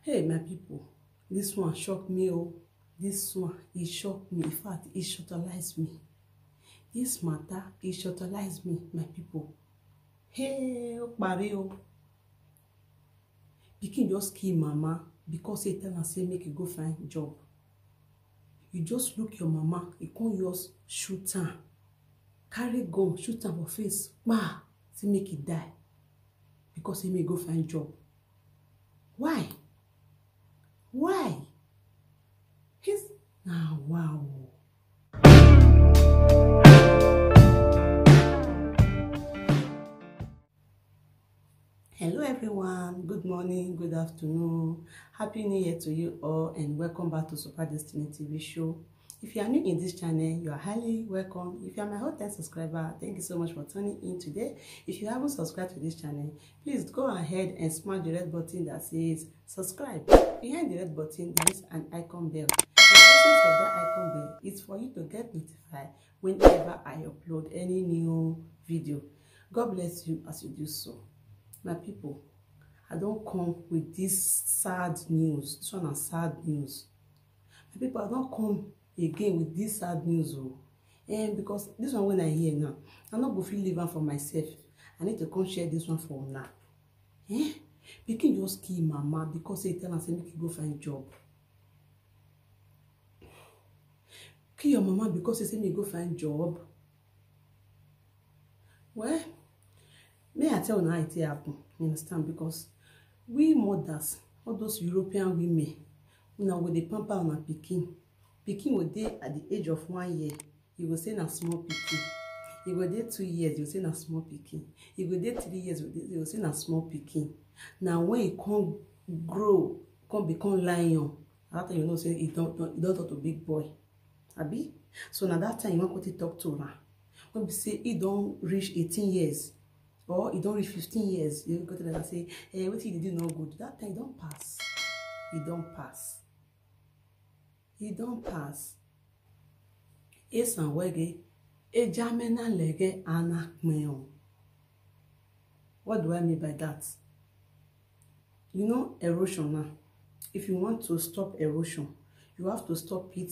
Hey, my people, this one shocked me. Oh, this one, it shocked me. In fact, it shortalized me. This matter, it shortalized me, my people. Hey, Mario. Pikin just kill mama because he tell her say make you go find job. You just look your mama, you can't just shoot her. Carry gun, shoot her for face. Bah, say make it die. Because he may go find job. Why? Why? He's now wow. Hello everyone, good morning, good afternoon, happy new year to you all, and welcome back to Super Destiny TV show. If you are new in this channel, you are highly welcome. If you are my whole-time subscriber, thank you so much for tuning in today. If you haven't subscribed to this channel, please go ahead and smash the red button that says subscribe. Behind the red button, there is an icon bell. The essence of that icon bell is for you to get notified whenever I upload any new video. God bless you as you do so. My people, I don't come with this sad news. This one is sad news. My people, I don't come again with this sad news. And because this one when I hear now, I'm not going to feel living for myself. I need to come share this one for now. Pikin just kill mama because they tell her say make you go find job. Kill your mama because they say make you go find job. Well, may I tell you how it happen? You understand? Because we mothers, all those European women, now with the pamper on a pikin will dey at the age of 1 year, you will say na small pikin. You will dey 2 years, you will say na small pikin. You will dey 3 years, you will say na small pikin. Now when you come grow, come become lion, that time you know say he don't talk to big boy, abi. So now that time you want to talk to her. When we say he don't reach 18 years. Or you don't reach 15 years, you go to them and say, hey, what you did no good. That time, don't pass. It don't pass. It don't pass. Esan wege, ejamena lege anakmeon. What do I mean by that? You know, erosion now. If you want to stop erosion, you have to stop it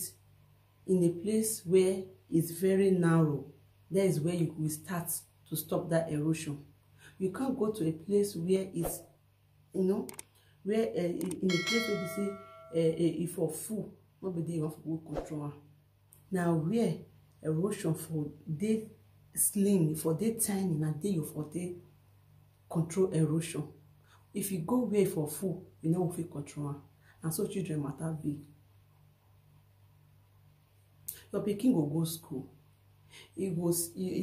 in a place where it's very narrow. That is where you will start to stop that erosion. You can't go to a place where it's, you know, where in a place where you say if for full, nobody want to control. Now where erosion for they slim, for they tiny, and they you for they control erosion. If you go where for full, you know if you control. And so children matter big. Your pikin will go school. You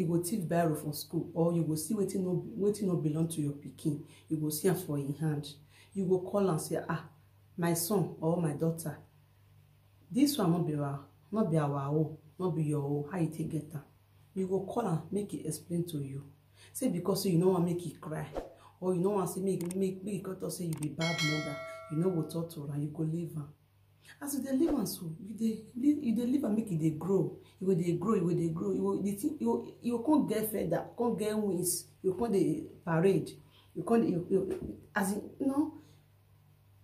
go thief barrel for school, or you go see waiting no belong to your pikin. You go see am for in hand. You go call and say, my son or my daughter, this one not be our own, not be your own. How you take get am? You go call and make it explain to you. Say because you know want make it cry, or you know want say make it got say you be bad mother. You know what talk to her, you go leave her. As you dey live and so you dey live and make it dey grow. You will dey grow, you will dey grow. You can't get feather, can't get wings. You can't dey parade. You can't as in, you know.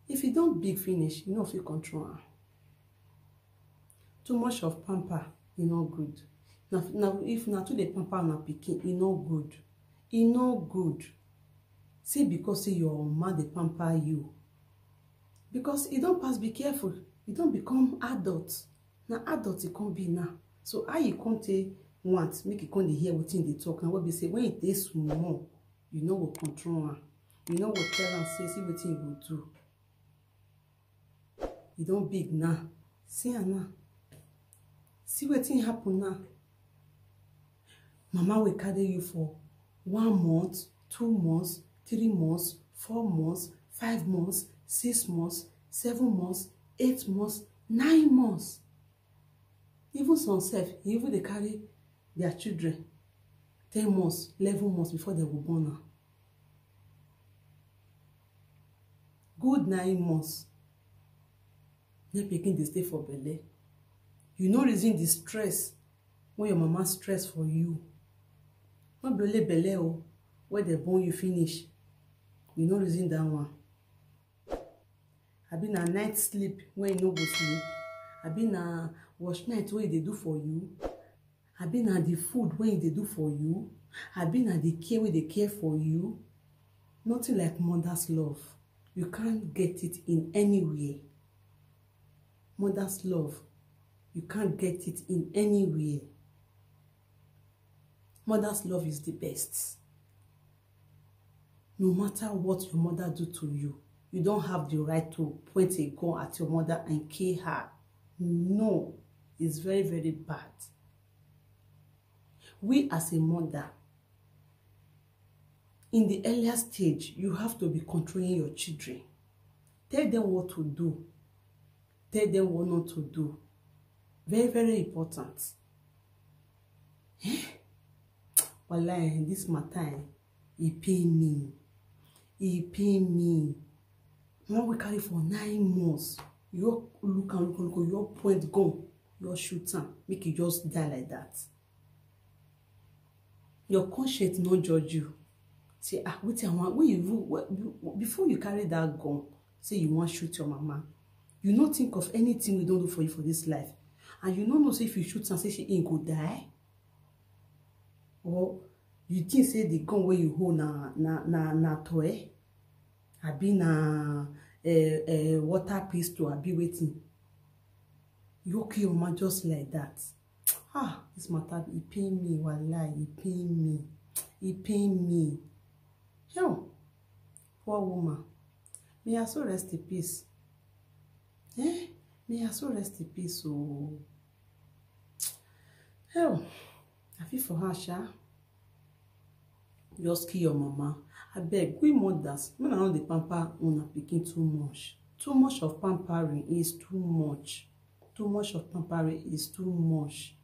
If you don't big finish, you know if you control her. Too much of pamper, you no good. Now if na too dey pamper na pikin, e no good. E no good. Say because say your mama dey pamper you. Because you don't pass, be careful. You don't become adult. Now adult you can't be now. So how you can't want make you can't hear what they talk. And what we say when it is small, you know what control her. You know what tell and say, see what you will do. You don't big now. See her now. See what thing happen now. Mama will carry you for 1 month, 2 months, 3 months, 4 months, 5 months, 6 months, 7 months, 8 months, 9 months. Even some self, even they carry their children 10 months, 11 months before they were born now. Good 9 months. They begin to stay for belly. You know reason the stress when your mama stress for you. Not belly where they born you finish. You know reason that one. Abi na night sleep when you no go sleep? Abi na wash night wey they do for you? Abi na the food wey they do for you? Abi na the care wey they care for you? Nothing like mother's love. You can't get it in anywhere. Mother's love, you can't get it in anywhere. Mother's love is the best. No matter what your mother do to you, you don't have the right to point a gun at your mother and kill her. No, it's very, very bad. We as a mother, in the earlier stage, you have to be controlling your children. Tell them what to do. Tell them what not to do. Very, very important. Wallahi, this matter, he pain me. He pain me. When we carry for 9 months, you look, your point gun, your shooter, make it just die like that. Your conscience not judge you. Say, wait a while, when you before you carry that gun, say you want to shoot your mama, you not think of anything we don't do for you for this life. And you don't know say if you shoot and say she ain't go die. Or you think say the gun where you hold na toy. Abi na water pistol, abi waiting. You okay your man just like that. This matter, it pain me, wallahi, it pain me. It pain me. Yo, poor woman. May I so rest in peace. May I so rest in peace. Oh. Hell, I feel for her, Sha. Just kill your mama. I beg, we mothers, when I know the pamper una pikin too much. Too much of pampering is too much. Too much of pampering is too much.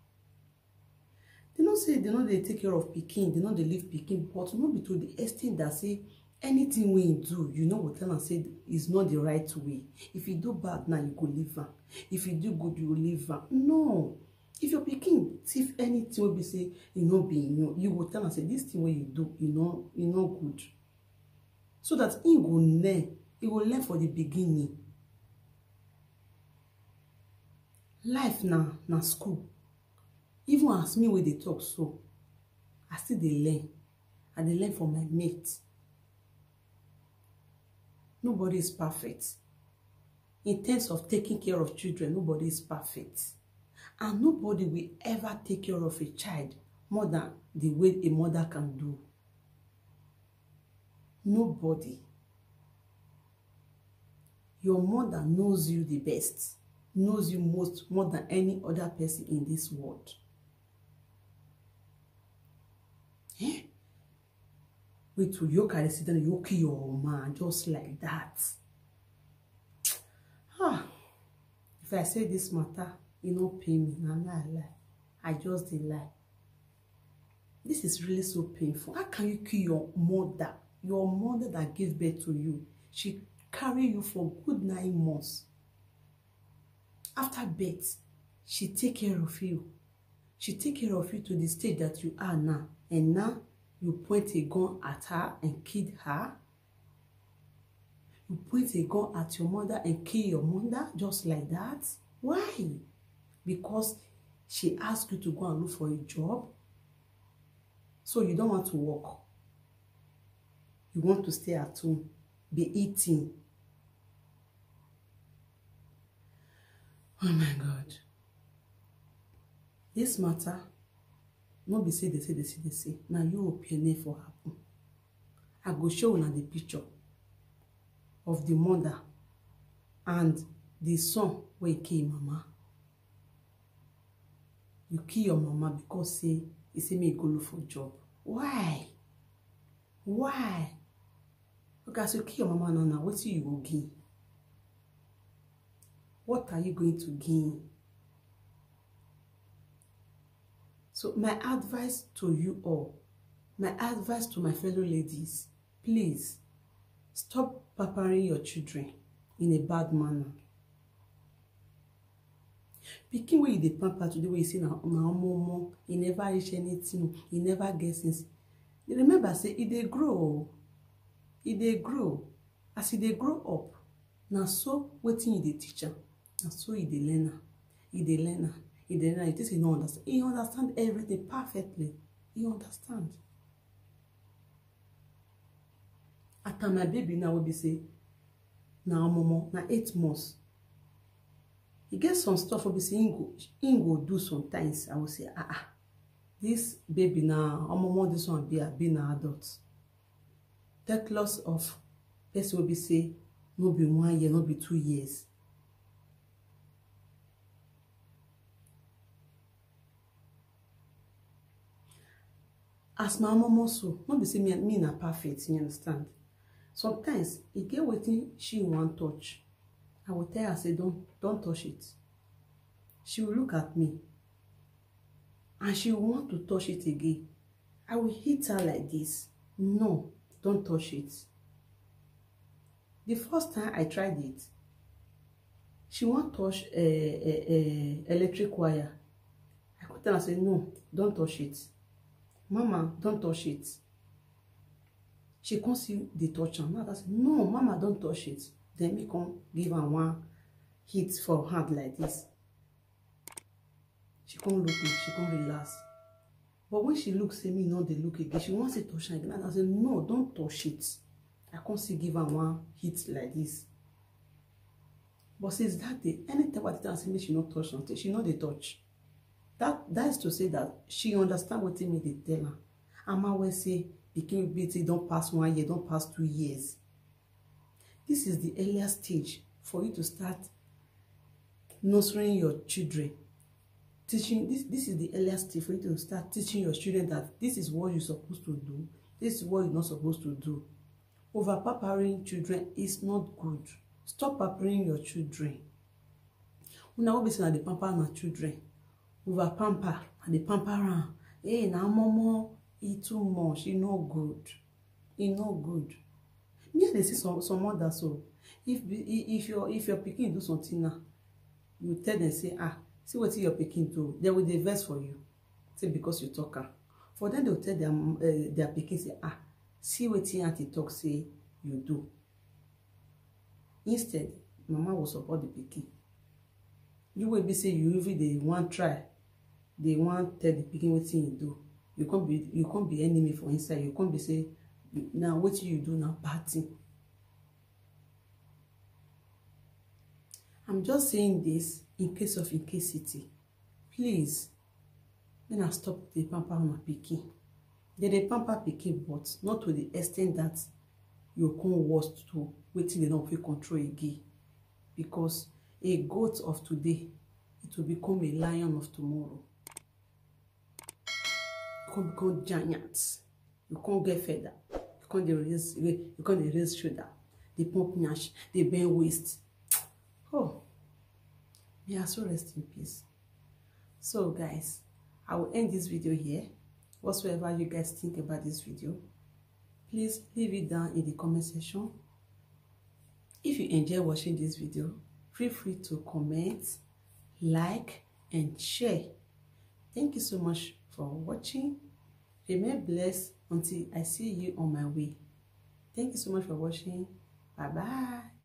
They don't say they take care of pikin, they know they leave pikin, but not be to the extent that say anything we do, you know what tell and say is not the right way. If you do bad now, you go leave her. If you do good, you will leave her. No. If your pikin, if anything will be say, you will tell and say this thing what you do, you know good. So that he will learn for the beginning. Life na school. Even as me when they talk so, I still they learn. And they learn from my mates. Nobody is perfect. In terms of taking care of children, nobody is perfect. And nobody will ever take care of a child more than the way a mother can do. Nobody. Your mother knows you the best. Knows you more than any other person in this world. Wait till you can sit and you kill your man just like that. If I say this matter, you don't pay me. Nah, lie. I just did lie. This is really so painful. How can you kill your mother? Your mother that gave birth to you. She carried you for good 9 months. After birth, she take care of you. She take care of you to the stage that you are now. And now, you point a gun at her and kill her. You point a gun at your mother and kill your mother just like that. Why? Because she asked you to go and look for a job. So you don't want to work. You want to stay at home, be eating. Oh my God. This matter, not be say they say. Now European for happen. I go show you the picture of the mother and the son where kill mama. You kill your mama because say me go look for job. Why? Why? Because you kill your mama now, what do you go gain? What are you going to gain? So my advice to you all, my advice to my fellow ladies, please stop pampering your children in a bad manner. Pikin wey you dey pamper today, wey you see na momo, he never reach anything, he never get things. Remember, say he dey grow. He dey grow. As he dey grow up, Now so wetin you dey teach am, na so you dey learn am. You dey learn am. You dey learn am. You think say you no understand. He understand everything perfectly. He understand. After my baby now will be say, na omomo, na 8 months. He get some stuff will be say he go do sometimes. I will say, this baby now, omomo, this one be na adult. Take loss of person will be say, no be 1 year, no be 2 years. As my mama so, no be say me na perfect, you understand? Sometimes e get wetin she want touch. I will tell her, say, don't touch it. She will look at me and she will want to touch it again. I will hit her like this. No, don't touch it. The first time I tried it, she want touch electric wire. I could tell her, say, no, don't touch it. Mama, don't touch it. She can't see the touch on. Now I say, no, Mama, don't touch it. Then me come give her one hit for her hand like this. She can't look me, she can't relax. But when she looks at me, no, they look again. She wants to touch her again. And I say, no, don't touch it. I can't see give her one hit like this. But since that day, anytime I tell her, say, she not touch something, she know they touch. That is to say that she understand what me they tell her. I'm always say, pikin baby don't pass 1 year, don't pass 2 years. This is the earlier stage for you to start nurturing your children. Teaching this is the earlier stage for you to start teaching your children that this is what you're supposed to do, this is what you're not supposed to do. Over pampering children is not good. Stop pampering your children. Una will be saying that the pamper na children. Over pamper and the pamper am. Hey, now momo, e too much. E no good. E no good. Me they see some others so. If your pikin do something now, you tell them say, see what your pikin do. They will vex for you. Say because you talk her. For them they will tell their pikin say, see what your auntie talk say you do. Instead, mama will support the pikin. You will be say you even they want try. They want tell the pikin what you do. You can't be enemy for inside. You can't be say now what you do now bad thing. I'm just saying this in case of incasity. Please, then I stop the pamper on my pikin. They pamper pikin, but not to the extent that you can't worst to waiting they don't feel control again. Because a goat of today, it will become a lion of tomorrow. You can't become giants. You can't get fed up. You can't raise shoulder. They pump nyash. They bend waist. Oh, may I so rest in peace. So guys, I will end this video here. Whatsoever you guys think about this video, please leave it down in the comment section. If you enjoy watching this video, feel free to comment, like, and share. Thank you so much for watching. Remain blessed until I see you on my way. Thank you so much for watching. Bye bye.